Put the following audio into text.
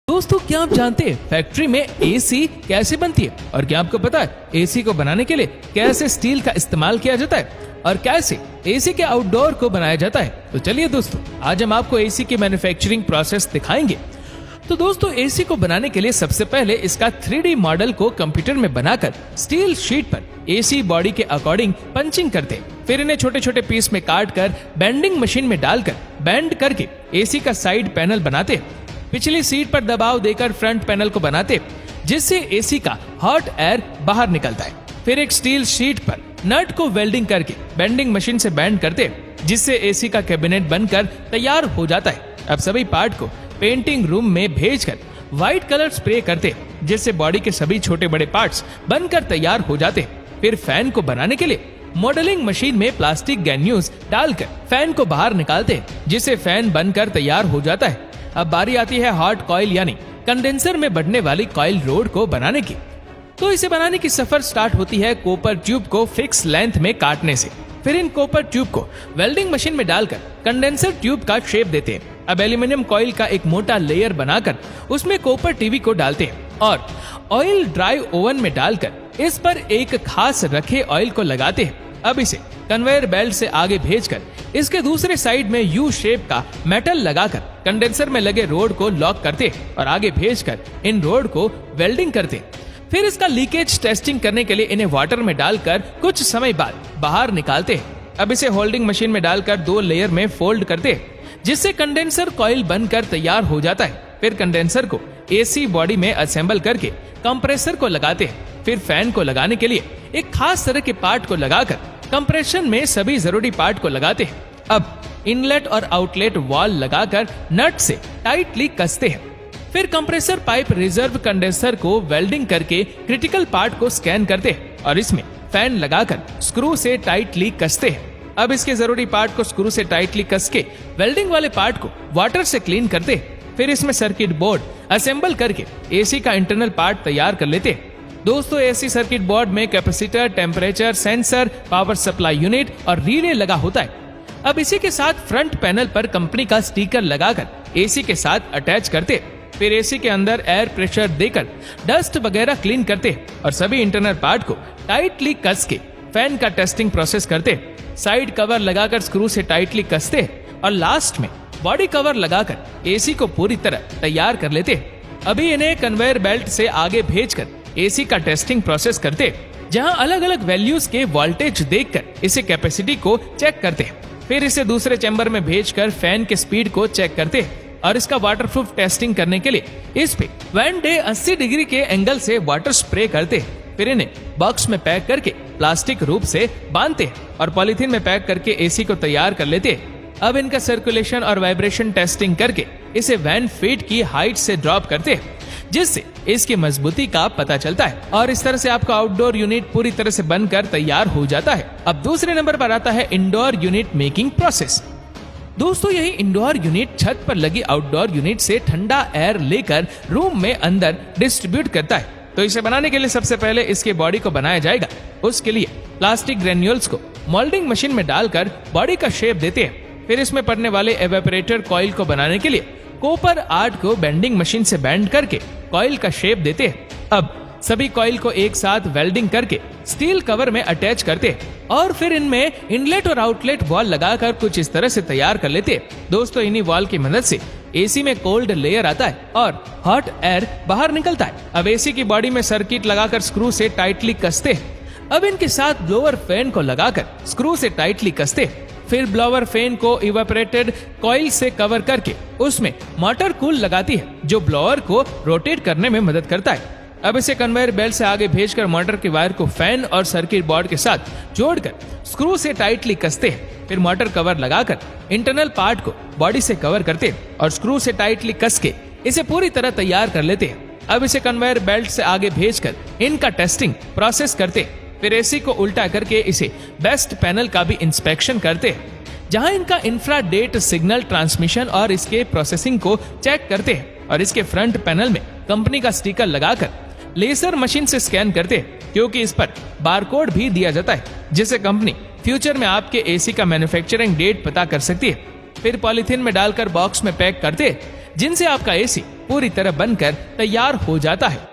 दोस्तों, क्या आप जानते हैं फैक्ट्री में एसी कैसे बनती है? और क्या आपको पता है एसी को बनाने के लिए कैसे स्टील का इस्तेमाल किया जाता है और कैसे एसी के आउटडोर को बनाया जाता है? तो चलिए दोस्तों, आज हम आपको एसी की मैन्युफैक्चरिंग प्रोसेस दिखाएंगे। तो दोस्तों, एसी को बनाने के लिए सबसे पहले इसका 3D मॉडल को कंप्यूटर में बनाकर स्टील शीट पर एसी बॉडी के अकॉर्डिंग पंचिंग करते हैं। फिर इन्हें छोटे छोटे पीस में काट कर बेंडिंग मशीन में डालकर बेंड करके एसी का साइड पैनल बनाते हैं। पिछली सीट पर दबाव देकर फ्रंट पैनल को बनाते, जिससे एसी का हॉट एयर बाहर निकलता है। फिर एक स्टील शीट पर नट को वेल्डिंग करके बेंडिंग मशीन से बेंड करते, जिससे एसी का कैबिनेट बनकर तैयार हो जाता है। अब सभी पार्ट को पेंटिंग रूम में भेजकर व्हाइट कलर स्प्रे करते, जिससे बॉडी के सभी छोटे बड़े पार्ट्स बनकर तैयार हो जाते। फिर फैन को बनाने के लिए मॉडलिंग मशीन में प्लास्टिक ग्रेन्यूल्स डालकर फैन को बाहर निकालते, जिससे फैन बनकर तैयार हो जाता है। अब बारी आती है हॉट कॉइल यानी कंडेंसर में बढ़ने वाली कॉइल रोड को बनाने की। तो इसे बनाने की सफर स्टार्ट होती है कॉपर ट्यूब को फिक्स लेंथ में काटने से। फिर इन कॉपर ट्यूब को वेल्डिंग मशीन में डालकर कंडेंसर ट्यूब का शेप देते हैं। अब एल्यूमिनियम कॉइल का एक मोटा लेयर बनाकर उसमें कॉपर टीवी को डालते हैं और ऑयल ड्राई ओवन में डालकर इस पर एक खास रखे ऑयल को लगाते हैं। अब इसे कन्वेयर बेल्ट से आगे भेजकर इसके दूसरे साइड में यू शेप का मेटल लगाकर कंडेंसर में लगे रोड को लॉक करते और आगे भेजकर इन रोड को वेल्डिंग करते। फिर इसका लीकेज टेस्टिंग करने के लिए इन्हें वाटर में डालकर कुछ समय बाद बाहर निकालते हैं। अब इसे होल्डिंग मशीन में डालकर 2 लेयर में फोल्ड करते, जिससे कंडेंसर कॉइल बनकर तैयार हो जाता है। फिर कंडेंसर को एसी बॉडी में असेंबल करके कंप्रेसर को लगाते हैं। फिर फैन को लगाने के लिए एक खास तरह के पार्ट को लगाकर कंप्रेशन में सभी जरूरी पार्ट को लगाते हैं। अब इनलेट और आउटलेट वॉल लगाकर नट से टाइटली कसते हैं। फिर कंप्रेसर पाइप रिजर्व कंडेंसर को वेल्डिंग करके क्रिटिकल पार्ट को स्कैन करते हैं और इसमें फैन लगाकर स्क्रू से टाइटली कसते हैं। अब इसके जरूरी पार्ट को स्क्रू से टाइटली कस के वेल्डिंग वाले पार्ट को वाटर से क्लीन करते हैं। फिर इसमें सर्किट बोर्ड असेंबल करके एसी का इंटरनल पार्ट तैयार कर लेते हैं। दोस्तों, एसी सर्किट बोर्ड में capacitor, temperature sensor, power supply unit और रिले लगा होता है। अब इसी के साथ फ्रंट पैनल पर कंपनी का स्टिकर लगाकर एसी के साथ अटैच करते। फिर एसी के अंदर एयर प्रेशर देकर डस्ट वगैरह क्लीन करते और सभी इंटरनल पार्ट को टाइटली कस के फैन का टेस्टिंग प्रोसेस करते। साइड कवर लगाकर स्क्रू से टाइटली कसते और लास्ट में बॉडी कवर लगाकर एसी को पूरी तरह तैयार कर लेते। अभी इन्हें कन्वेयर बेल्ट से आगे भेजकर एसी का टेस्टिंग प्रोसेस करते, जहां अलग अलग वैल्यूज के वोल्टेज देखकर इसे कैपेसिटी को चेक करते। फिर इसे दूसरे चैम्बर में भेजकर फैन के स्पीड को चेक करते और इसका वाटरप्रूफ टेस्टिंग करने के लिए इस पे वन डे 80 डिग्री के एंगल से वाटर स्प्रे करते। फिर इन्हें बॉक्स में पैक करके प्लास्टिक रूप से बांधते और पॉलिथीन में पैक करके एसी को तैयार कर लेते। अब इनका सर्कुलेशन और वाइब्रेशन टेस्टिंग करके इसे 1 फीट की हाइट से ड्रॉप करते, जिससे इसकी मजबूती का पता चलता है और इस तरह से आपका आउटडोर यूनिट पूरी तरह से बनकर तैयार हो जाता है। अब दूसरे नंबर पर आता है इंडोर यूनिट मेकिंग प्रोसेस। दोस्तों, यही इंडोर यूनिट छत पर लगी आउटडोर यूनिट से ठंडा एयर लेकर रूम में अंदर डिस्ट्रीब्यूट करता है। तो इसे बनाने के लिए सबसे पहले इसके बॉडी को बनाया जाएगा। उसके लिए प्लास्टिक ग्रेन्यूल्स को मोल्डिंग मशीन में डालकर बॉडी का शेप देते हैं। फिर इसमें पड़ने वाले एवेपोरेटर कॉइल को बनाने के लिए कॉपर आर्ट को बेंडिंग मशीन से बेंड करके कॉइल का शेप देते हैं। अब सभी कॉइल को एक साथ वेल्डिंग करके स्टील कवर में अटैच करते और फिर इनमें इनलेट और आउटलेट वॉल लगाकर कुछ इस तरह से तैयार कर लेते। दोस्तों, इन्हीं वॉल की मदद से एसी में कोल्ड लेयर आता है और हॉट एयर बाहर निकलता है। अब एसी की बॉडी में सर्किट लगाकर स्क्रू से टाइटली कसते। अब इनके साथ ब्लोअर फैन को लगाकर स्क्रू से टाइटली कसते। फिर ब्लोअर फैन को इवेपोरेटेड कॉइल से कवर करके उसमें मोटर कूल लगाती है, जो ब्लोअर को रोटेट करने में मदद करता है। अब इसे कन्वेयर बेल्ट से आगे भेजकर मोटर के वायर को फैन और सर्किट बोर्ड के साथ जोड़कर स्क्रू से टाइटली कसते हैं। फिर मोटर कवर लगाकर इंटरनल पार्ट को बॉडी से कवर करते और स्क्रू से टाइटली कस के इसे पूरी तरह तैयार कर लेते हैं। अब इसे कन्वेयर बेल्ट से आगे भेजकर इनका टेस्टिंग प्रोसेस करते। फिर एसी को उल्टा करके इसे बेस्ट पैनल का भी इंस्पेक्शन करते, जहां इनका इंफ्रारेड सिग्नल ट्रांसमिशन और इसके प्रोसेसिंग को चेक करते हैं और इसके फ्रंट पैनल में कंपनी का स्टिकर लगाकर लेजर मशीन से स्कैन करते, क्योंकि इस पर बारकोड भी दिया जाता है, जिससे कंपनी फ्यूचर में आपके एसी का मैन्युफैक्चरिंग डेट पता कर सकती है। फिर पॉलिथीन में डालकर बॉक्स में पैक करते, जिनसे आपका एसी पूरी तरह बनकर तैयार हो जाता है।